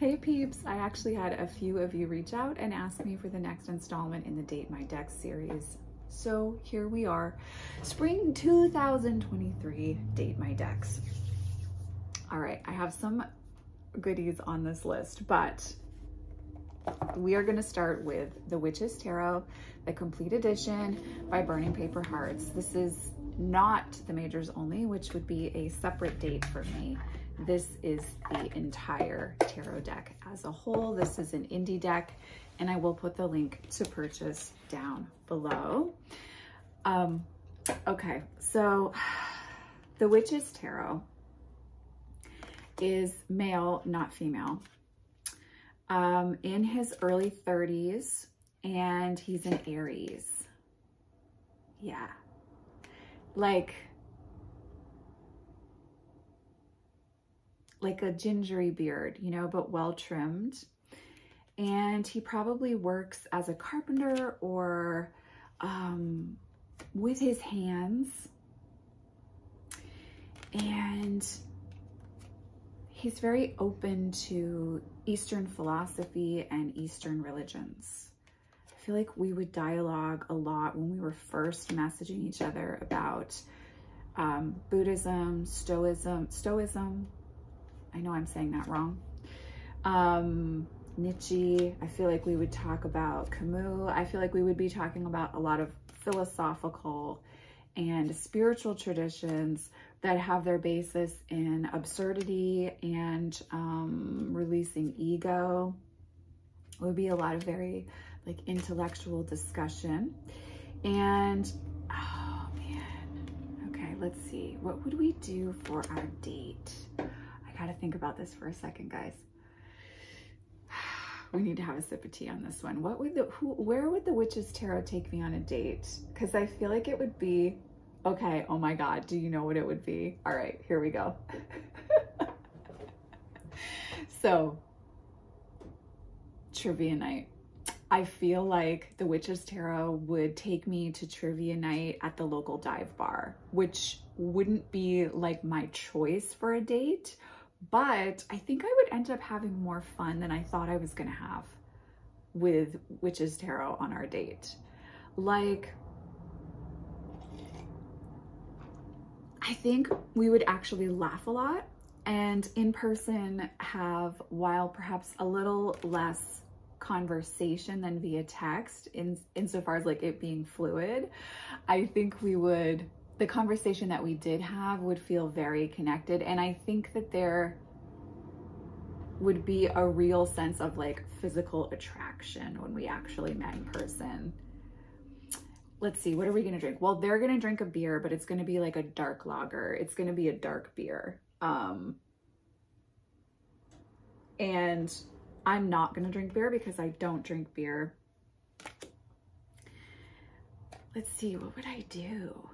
Hey peeps, I actually had a few of you reach out and ask me for the next installment in the Date My Deck series. So here we are, spring 2023, Date My Decks. All right, I have some goodies on this list, but we are gonna start with the Witch's Tarot, the complete edition by Burning Paper Hearts. This is not the majors only, which would be a separate date for me. This is the entire tarot deck as a whole. This is an indie deck, and I will put the link to purchase down below. Okay, so the Witch's Tarot is male, not female, in his early 30s, and he's an Aries. Yeah, like a gingery beard, you know, but well trimmed. And he probably works as a carpenter or with his hands. And he's very open to Eastern philosophy and Eastern religions. I feel like we would dialogue a lot when we were first messaging each other about Buddhism, Stoicism. I know I'm saying that wrong. Nietzsche. I feel like we would talk about Camus. I feel like we would be talking about a lot of philosophical and spiritual traditions that have their basis in absurdity and releasing ego. It would be a lot of very like intellectual discussion. And oh man, okay, let's see. What would we do for our date? I gotta think about this for a second, guys. We need to have a sip of tea on this one. What would where would the Witch's Tarot take me on a date? Because I feel like it would be, okay, oh my God, do you know what it would be? All right, here we go. So, trivia night. I feel like the Witch's Tarot would take me to trivia night at the local dive bar, which wouldn't be like my choice for a date, but I think I would end up having more fun than I thought I was gonna have with Witch's Tarot on our date. Like, I think we would actually laugh a lot and in person have, while perhaps a little less conversation than via text insofar as like it being fluid, I think we would, the conversation that we did have would feel very connected. And I think that there would be a real sense of like physical attraction when we actually met in person. Let's see, what are we gonna drink? Well, they're gonna drink a beer, but it's gonna be like a dark lager. It's gonna be a dark beer. And I'm not gonna drink beer because I don't drink beer. Let's see, what would I do?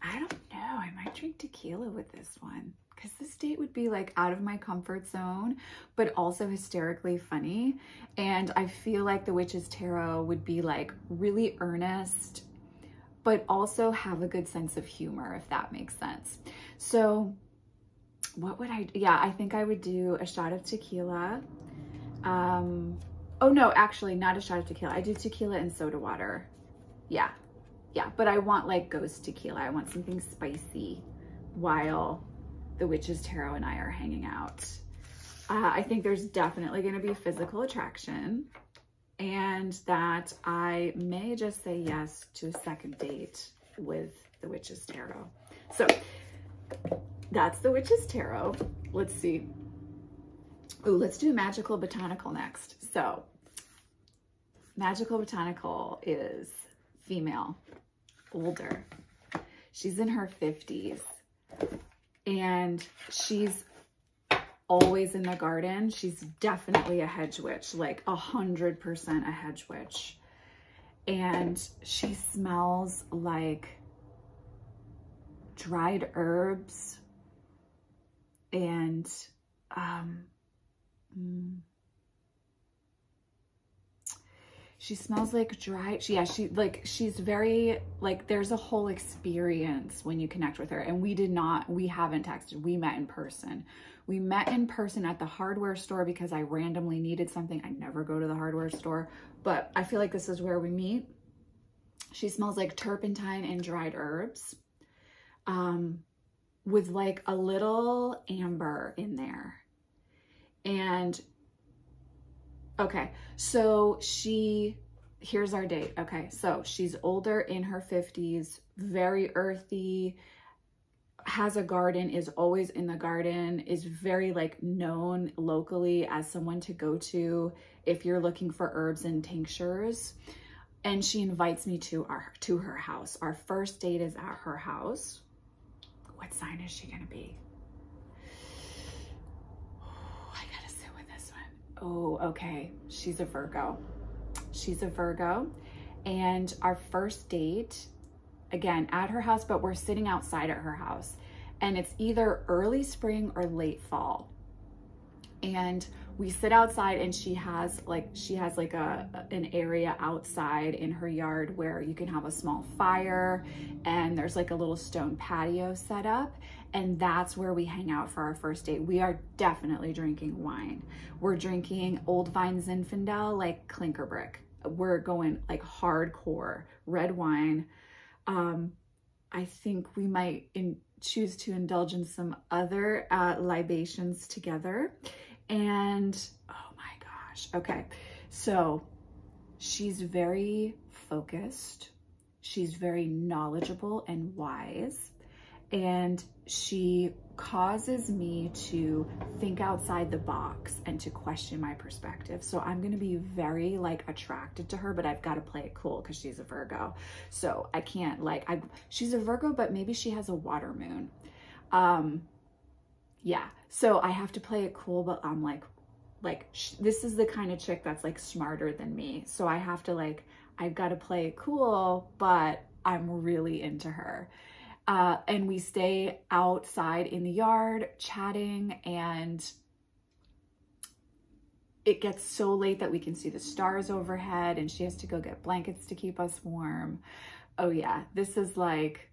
I don't know, I might drink tequila with this one because this date would be like out of my comfort zone, but also hysterically funny. And I feel like the Witch's Tarot would be like really earnest, but also have a good sense of humor, if that makes sense. So what would I do? Yeah, I think I would do a shot of tequila. Oh no, actually not a shot of tequila. I do tequila and soda water. Yeah, but I want like ghost tequila. I want something spicy while the Witch's Tarot and I are hanging out. I think there's definitely gonna be physical attraction and that I may just say yes to a second date with the Witch's Tarot. So that's the Witch's Tarot. Let's see. Ooh, let's do Magickal Botanical next. So Magickal Botanical is female, older. She's in her 50s and she's always in the garden. She's definitely a hedge witch, like 100% a hedge witch. And she smells like dried herbs and She smells like dry. Yeah, she's very, like, there's a whole experience when you connect with her. And we haven't texted. We met in person. We met in person at the hardware store because I randomly needed something. I never go to the hardware store, but I feel like this is where we meet. She smells like turpentine and dried herbs, with like a little amber in there. And okay, so here's our date. Okay, so she's older, in her 50s, very earthy, has a garden, is always in the garden, is very like known locally as someone to go to if you're looking for herbs and tinctures. And she invites me to her house. Our first date is at her house. What sign is she gonna be? I gotta sit with this one. Oh, okay. She's a Virgo. She's a Virgo. And our first date, again, at her house, but we're sitting outside at her house. And it's either early spring or late fall. And we sit outside, and she has like an area outside in her yard where you can have a small fire, and there's like a little stone patio set up, and that's where we hang out for our first date. We are definitely drinking wine. We're drinking Old Vine Zinfandel, like clinker brick. We're going like hardcore red wine. I think we might choose to indulge in some other libations together. And oh my gosh, okay, so she's very focused, she's very knowledgeable and wise, and she causes me to think outside the box and to question my perspective. So I'm going to be very like attracted to her, but I've got to play it cool because she's a Virgo. So I can't like, she's a Virgo, but maybe she has a water moon. Yeah, so I have to play it cool, but I'm like this is the kind of chick that's like smarter than me. So I have to like, I've got to play it cool, but I'm really into her. And we stay outside in the yard chatting, and it gets so late that we can see the stars overhead, and she has to go get blankets to keep us warm. Oh yeah, this is like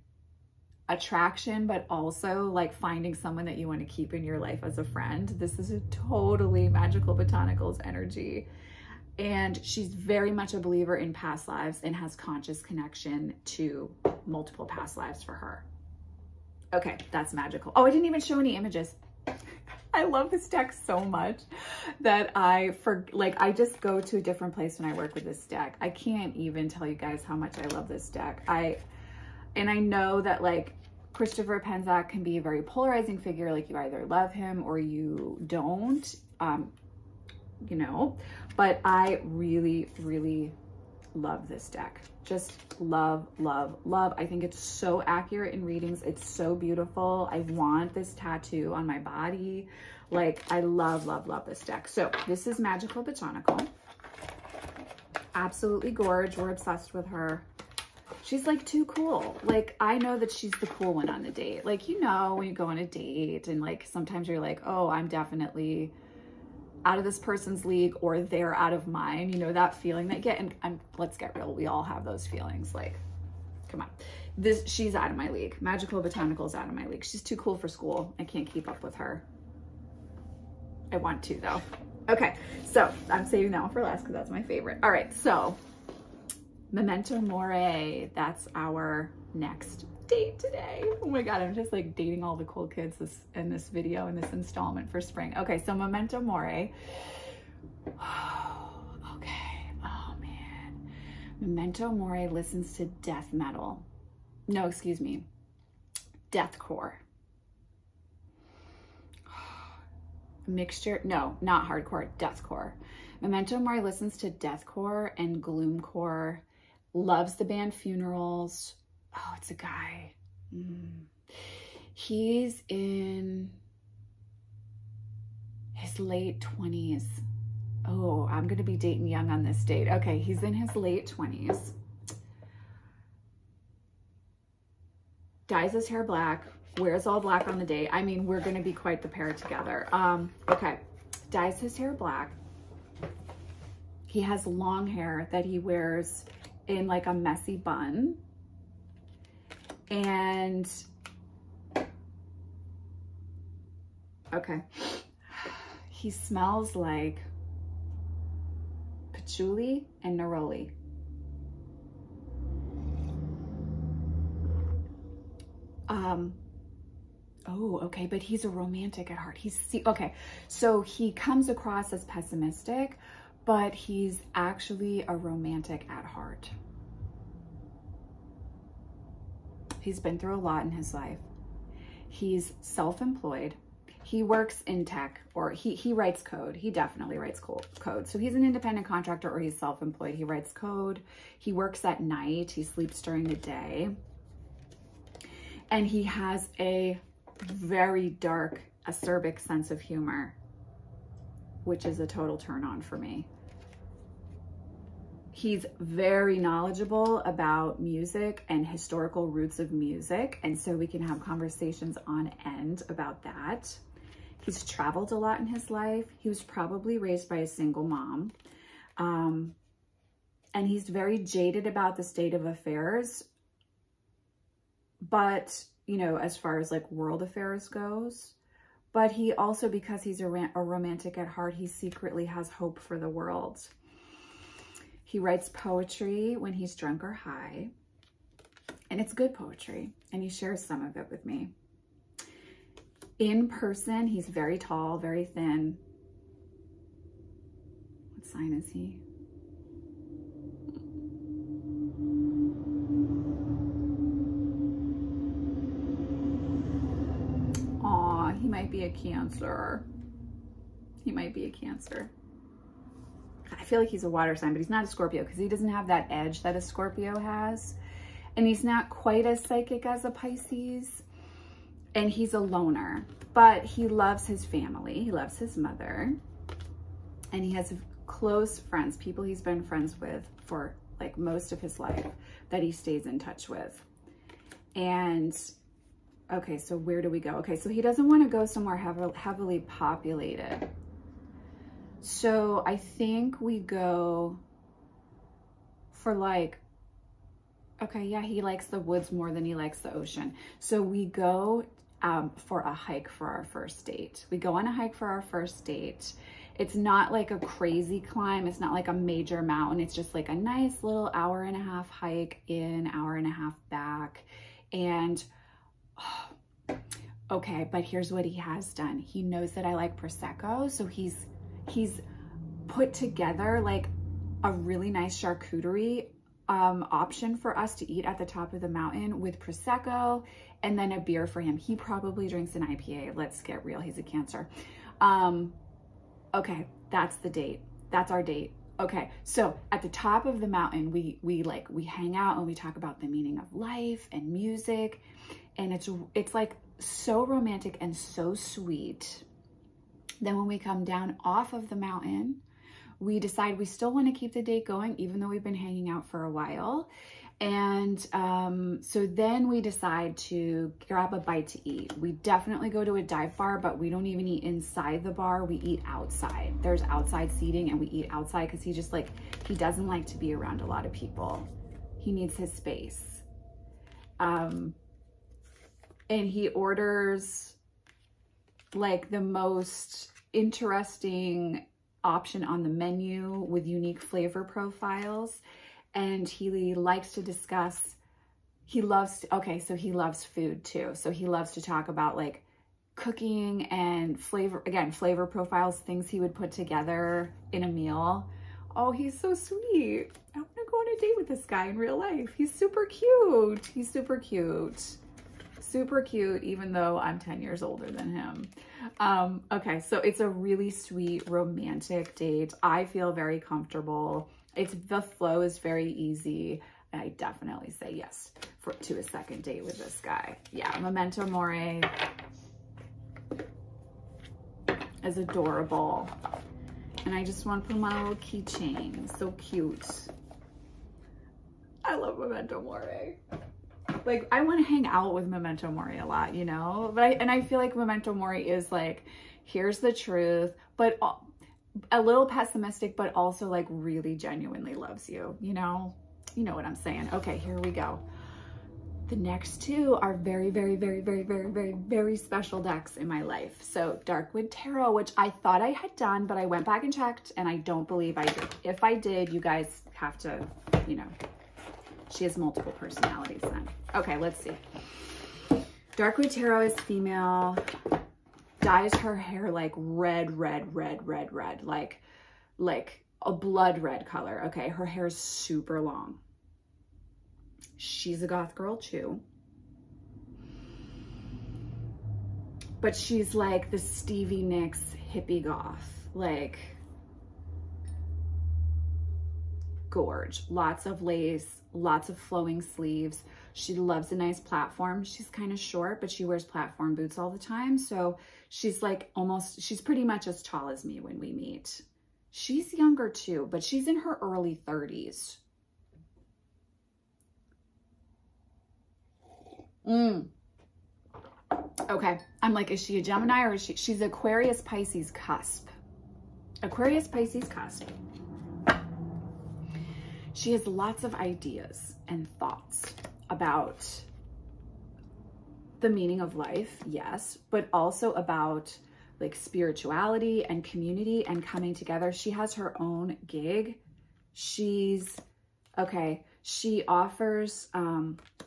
attraction, but also like finding someone that you want to keep in your life as a friend. This is a totally Magickal Botanicals energy. And she's very much a believer in past lives and has conscious connection to multiple past lives for her. Okay, that's Magickal. Oh, I didn't even show any images. I love this deck so much that I just go to a different place when I work with this deck. I can't even tell you guys how much I love this deck. And I know that like Christopher Penczak can be a very polarizing figure. Like you either love him or you don't, you know, but I really, really love this deck. Just love, love, love. I think it's so accurate in readings. It's so beautiful. I want this tattoo on my body. Like I love, love, love this deck. So this is Magickal Botanical. Absolutely gorgeous. We're obsessed with her. She's like too cool. Like I know that she's the cool one on the date. Like, you know, when you go on a date and like sometimes you're like, oh, I'm definitely out of this person's league or they're out of mine. You know, that feeling that you get. And let's get real. We all have those feelings. Like, come on. She's out of my league. Magickal Botanical's out of my league. She's too cool for school. I can't keep up with her. I want to though. Okay. So I'm saving that one for last because that's my favorite. All right. So Memento Mori, that's our next date today. Oh my God, I'm just like dating all the cool kids in this video, in this installment for spring. Okay, so Memento Mori. Oh, okay, oh man. Memento Mori listens to death metal. No, excuse me, deathcore. Mixture, no, not hardcore, deathcore. Memento Mori listens to deathcore and gloomcore. Loves the band Funerals. Oh, it's a guy. He's in his late 20s. Oh, I'm going to be dating young on this date. Okay, he's in his late 20s. Dyes his hair black. Wears all black on the date. I mean, we're going to be quite the pair together. Okay, dyes his hair black. He has long hair that he wears in like a messy bun. And, okay, he smells like patchouli and neroli. Oh, okay, but he's a romantic at heart. Okay, so he comes across as pessimistic, but he's actually a romantic at heart. He's been through a lot in his life. He's self-employed. He works in tech, or he writes code. He definitely writes code. So he's an independent contractor, or he's self-employed. He writes code. He works at night. He sleeps during the day. And he has a very dark, acerbic sense of humor, which is a total turn on for me. He's very knowledgeable about music and historical roots of music. And so we can have conversations on end about that. He's traveled a lot in his life. He was probably raised by a single mom. And he's very jaded about the state of affairs. But, you know, as far as like world affairs goes, but he also, because he's a romantic at heart, he secretly has hope for the world. He writes poetry when he's drunk or high, and it's good poetry, and he shares some of it with me. In person, he's very tall, very thin. What sign is he? Aw, he might be a Cancer. He might be a Cancer. I feel like he's a water sign, but he's not a Scorpio because he doesn't have that edge that a Scorpio has. And he's not quite as psychic as a Pisces. And he's a loner, but he loves his family. He loves his mother. And he has close friends, people he's been friends with for like most of his life that he stays in touch with. And okay, so where do we go? Okay, so he doesn't want to go somewhere heavily populated. So I think we go for like, okay, yeah, he likes the woods more than he likes the ocean. So we go for a hike for our first date. We go on a hike for our first date. It's not like a crazy climb. It's not like a major mountain. It's just like a nice little hour-and-a-half hike in, hour-and-a-half back. And okay, but here's what he has done. He knows that I like Prosecco. So he's put together like a really nice charcuterie option for us to eat at the top of the mountain with Prosecco and then a beer for him. He probably drinks an IPA. Let's get real. He's a Cancer. Okay, that's the date. That's our date. Okay, so at the top of the mountain, we hang out and we talk about the meaning of life and music. And it's like so romantic and so sweet. Then when we come down off of the mountain, we decide we still want to keep the date going, even though we've been hanging out for a while. And so then we decide to grab a bite to eat. We definitely go to a dive bar, but we don't even eat inside the bar. We eat outside. There's outside seating and we eat outside because he doesn't like to be around a lot of people. He needs his space. And he orders like the most interesting option on the menu with unique flavor profiles. And he likes to discuss, he loves food too. So he loves to talk about like cooking and flavor profiles, things he would put together in a meal. Oh, he's so sweet. I want to go on a date with this guy in real life. He's super cute. He's super cute. Super cute, even though I'm 10 years older than him. Okay, so it's a really sweet romantic date. I feel very comfortable. The flow is very easy. I definitely say yes to a second date with this guy. Yeah, Memento Mori is adorable. And I just want to put him on a little keychain. So cute. I love Memento Mori. Like, I want to hang out with Memento Mori a lot, you know? But I feel like Memento Mori is like, here's the truth. But a little pessimistic, but also like really genuinely loves you, you know what I'm saying. Okay, here we go. The next two are very, very, very, very, very, very, very special decks in my life. So Darkwood Tarot, which I thought I had done, but I went back and checked and I don't believe I did. If I did, you guys have to, you know, she has multiple personalities then. Okay, let's see. Darkwood Tarot is female, dyes her hair like red, red, red, red, red, like a blood red color. Okay, her hair is super long. She's a goth girl too. But she's like the Stevie Nicks hippie goth, like gorge. Lots of lace, lots of flowing sleeves. She loves a nice platform. She's kind of short, but she wears platform boots all the time. So she's like she's pretty much as tall as me when we meet. She's younger too, but she's in her early 30s. Okay, I'm like, is she a Gemini or is she's Aquarius Pisces cusp. Aquarius Pisces cusp. She has lots of ideas and thoughts about the meaning of life, yes, but also about like spirituality and community and coming together. She has her own gig. She's, okay, she offers,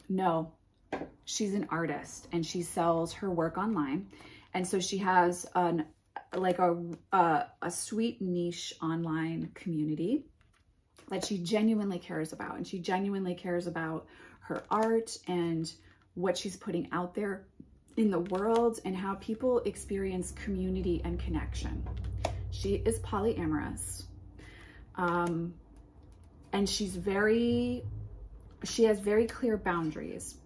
no, she's an artist and she sells her work online. And so she has a sweet niche online community that she genuinely cares about. And she genuinely cares about her art and what she's putting out there in the world and how people experience community and connection. She is polyamorous. And she has very clear boundaries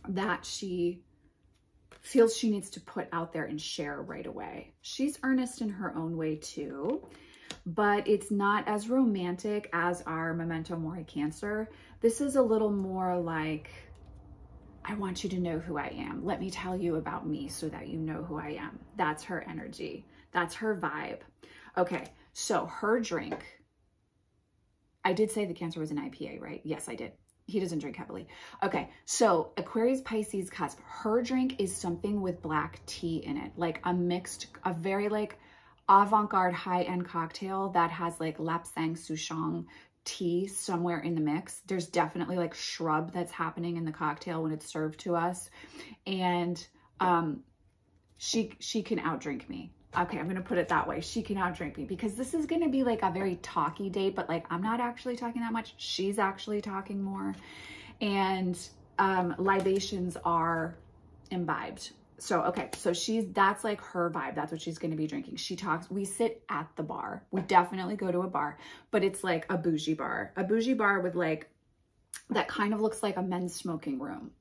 that she feels she needs to put out there and share right away. She's earnest in her own way too, but it's not as romantic as our Memento Mori Cancer. This is a little more like, I want you to know who I am. Let me tell you about me so that you know who I am. That's her energy. That's her vibe. Okay, so her drink, I did say the Cancer was an IPA, right? Yes, I did. He doesn't drink heavily. Okay, so Aquarius Pisces cusp, her drink is something with black tea in it, like a very like avant-garde high-end cocktail that has like Lapsang Souchong tea somewhere in the mix. There's definitely like shrub that's happening in the cocktail when it's served to us. And she can outdrink me. Okay, I'm gonna put it that way. She can outdrink me because this is gonna be like a very talky date, but like I'm not actually talking that much. She's actually talking more. And libations are imbibed. So, okay, so that's like her vibe. That's what she's going to be drinking. She talks, we sit at the bar. We definitely go to a bar, but it's like a bougie bar with like, that kind of looks like a men's smoking room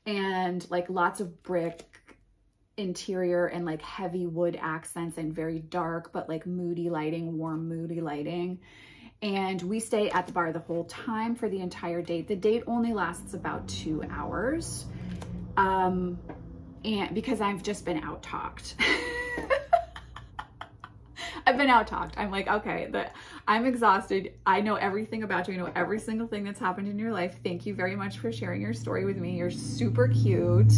and like lots of brick interior and like heavy wood accents and very dark, but like moody lighting, warm, moody lighting. And we stay at the bar the whole time for the entire date. The date only lasts about 2 hours. And because I've just been out-talked. I've been out-talked. I'm like, okay, I'm exhausted. I know everything about you. I know every single thing that's happened in your life. Thank you very much for sharing your story with me. You're super cute.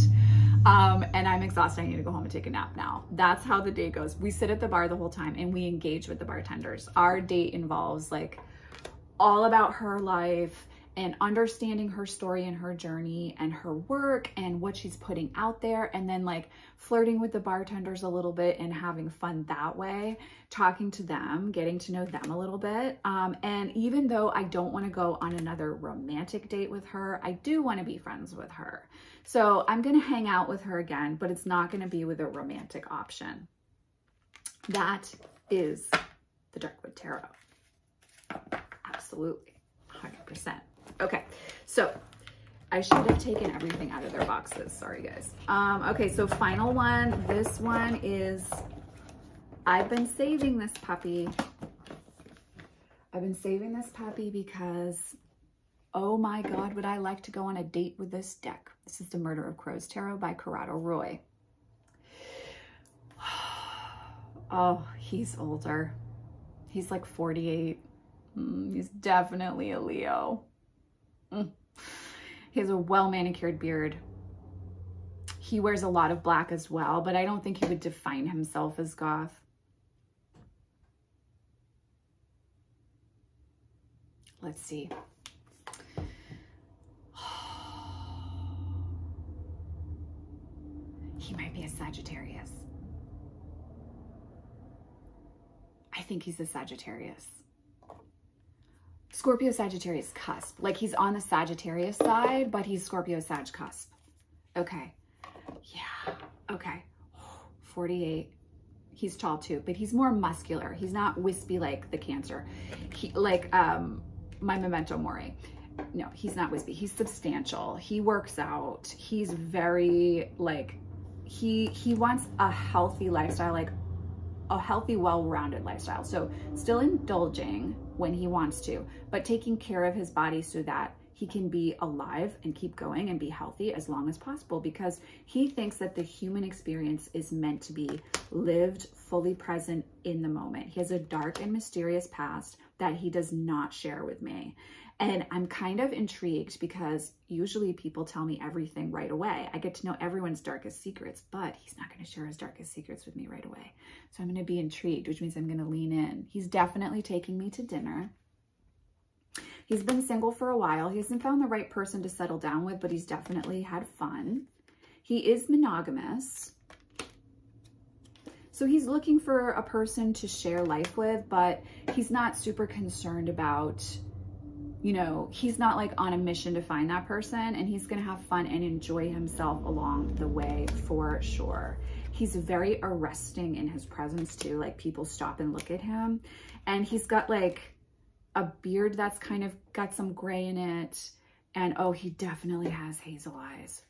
And I'm exhausted. I need to go home and take a nap now. That's how the date goes. We sit at the bar the whole time and we engage with the bartenders. Our date involves like all about her life and understanding her story and her journey and her work and what she's putting out there, and then like flirting with the bartenders a little bit and having fun that way, talking to them, getting to know them a little bit. And even though I don't want to go on another romantic date with her, I do want to be friends with her. So I'm going to hang out with her again, but it's not going to be with a romantic option. That is the Darkwood Tarot. Absolutely, 100%. Okay, so I should have taken everything out of their boxes. Sorry, guys. Okay, so final one. This one is, I've been saving this puppy. I've been saving this puppy because, oh my God, would I like to go on a date with this deck. This is the Murder of Crows Tarot by Corrado Roy. Oh, He's older. He's like 48. He's definitely a Leo. He has a well-manicured beard. He wears a lot of black as well, but I don't think he would define himself as goth. Let's see. He might be a Sagittarius. I think he's a Sagittarius. Scorpio Sagittarius cusp. Like he's on the Sagittarius side, but he's Scorpio Sag cusp. Okay. Yeah. Okay. 48. He's tall too, but he's more muscular. He's not wispy like the Cancer. He like my Memento Mori. No, he's not wispy. He's substantial. He works out. He's very like he wants a healthy lifestyle, like a healthy, well-rounded lifestyle. So still indulging when he wants to, but taking care of his body so that he can be alive and keep going and be healthy as long as possible, because he thinks that the human experience is meant to be lived fully present in the moment. He has a dark and mysterious past that he does not share with me. And I'm kind of intrigued because usually people tell me everything right away. I get to know everyone's darkest secrets, but he's not going to share his darkest secrets with me right away. So I'm going to be intrigued, which means I'm going to lean in. He's definitely taking me to dinner. He's been single for a while. He hasn't found the right person to settle down with, but he's definitely had fun. He is monogamous. So he's looking for a person to share life with, but he's not super concerned about, you know, he's not like on a mission to find that person, and he's going to have fun and enjoy himself along the way for sure. He's very arresting in his presence too. Like people stop and look at him, and he's got like a beard that's kind of got some gray in it. And oh, he definitely has hazel eyes.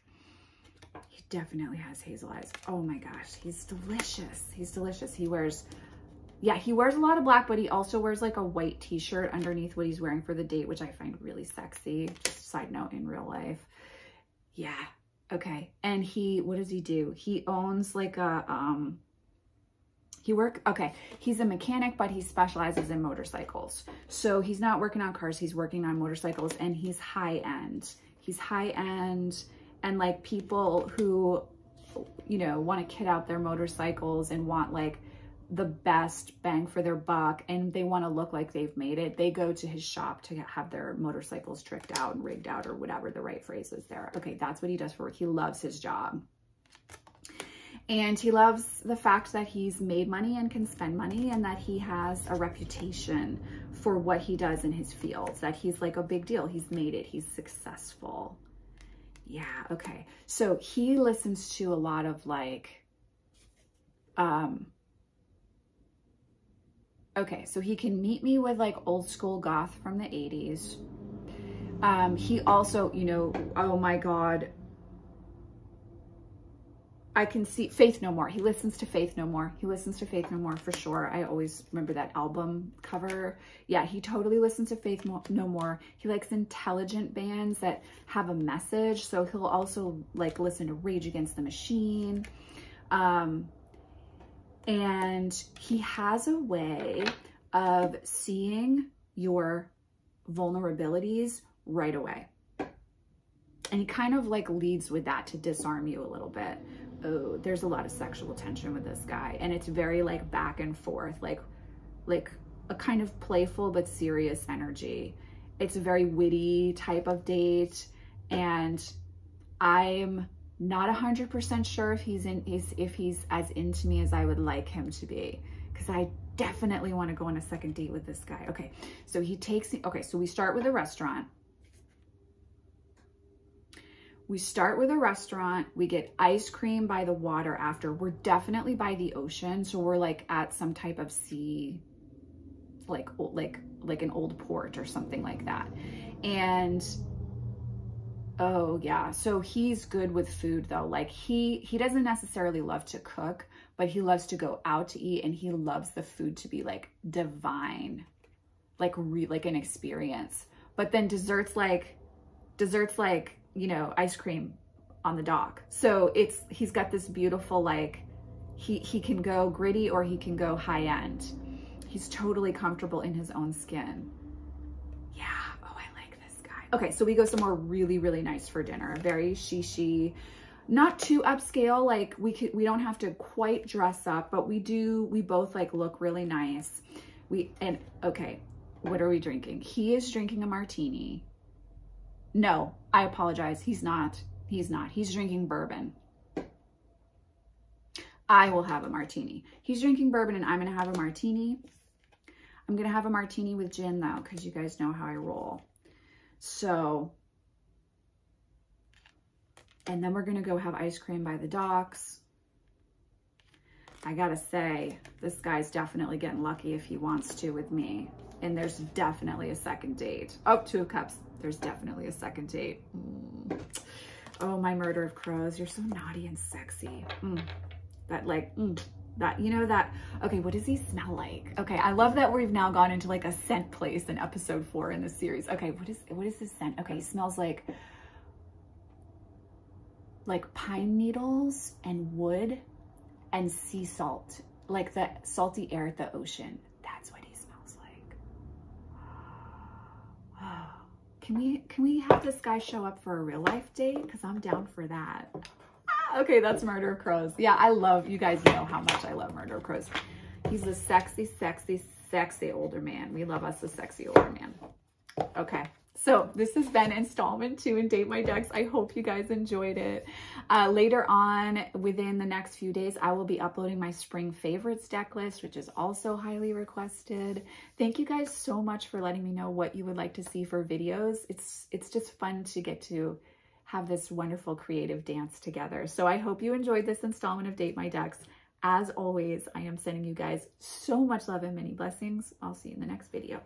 He definitely has hazel eyes. Oh my gosh, he's delicious. He's delicious. He wears, yeah, he wears a lot of black, but he also wears like a white t-shirt underneath what he's wearing for the date, which I find really sexy. Just a side note, in real life. Yeah. Okay. And he, what does he do? He owns like a, he's a mechanic, but he specializes in motorcycles. So he's not working on cars, he's working on motorcycles, and he's high end. He's high end, and like people who, you know, want to kit out their motorcycles and want like the best bang for their buck, and they want to look like they've made it, they go to his shop to have their motorcycles tricked out and rigged out, or whatever the right phrase is there. Okay, that's what he does for work. He loves his job. And he loves the fact that he's made money and can spend money, and that he has a reputation for what he does in his fields, that he's like a big deal. He's made it. He's successful. Yeah. Okay. So he listens to a lot of like, okay. So he can meet me with like old school goth from the 80s. He also, you know, oh my God, I can see Faith No More. He listens to Faith No More. He listens to Faith No More for sure. I always remember that album cover. Yeah, he totally listens to Faith No More. He likes intelligent bands that have a message. So he'll also like listen to Rage Against the Machine. And he has a way of seeing your vulnerabilities right away. And he kind of like leads with that to disarm you a little bit. Oh, there's a lot of sexual tension with this guy, and it's very like back and forth, like a kind of playful but serious energy. It's a very witty type of date, and I'm not 100% sure if he's as into me as I would like him to be, because I definitely want to go on a second date with this guy. Okay, so he takes me. Okay, so we start with a restaurant. We get ice cream by the water after. We're definitely by the ocean. So we're like at some type of sea, like an old port or something like that. And oh yeah, so he's good with food though. Like he doesn't necessarily love to cook, but he loves to go out to eat, and he loves the food to be like divine, like an experience. But then desserts like, you know, ice cream on the dock. So he's got this beautiful, like, He can go gritty or he can go high end. He's totally comfortable in his own skin. Yeah, oh, I like this guy. Okay, so we go somewhere really, really nice for dinner. Very shishi, not too upscale. Like we don't have to quite dress up, but we both like look really nice. Okay, what are we drinking? He is drinking a martini. No, I apologize. He's not. He's drinking bourbon. I will have a martini. He's drinking bourbon and I'm going to have a martini. I'm going to have a martini with gin though, because you guys know how I roll. So, and then we're going to go have ice cream by the docks. I got to say, this guy's definitely getting lucky if he wants to with me. And there's definitely a second date. Oh, 2 of Cups. There's definitely a second date. Oh, my murder of crows. You're so naughty and sexy. Okay, what does he smell like? Okay, I love that we've now gone into like a scent place in episode 4 in this series. Okay, what is this scent? Okay, he smells like pine needles and wood and sea salt, like the salty air at the ocean. That's what he smells like. Can we have this guy show up for a real life date? Because I'm down for that. Okay, that's Murder of Crows. Yeah, you guys know how much I love Murder of Crows. He's a sexy, sexy, sexy older man. We love us a sexy older man. Okay, so this has been installment 2 in Date My Decks. I hope you guys enjoyed it. Later on, within the next few days, I will be uploading my spring favorites deck list, which is also highly requested. Thank you guys so much for letting me know what you would like to see for videos. It's just fun to get to have this wonderful creative dance together. So I hope you enjoyed this installment of Date My Decks. As always, I am sending you guys so much love and many blessings. I'll see you in the next video.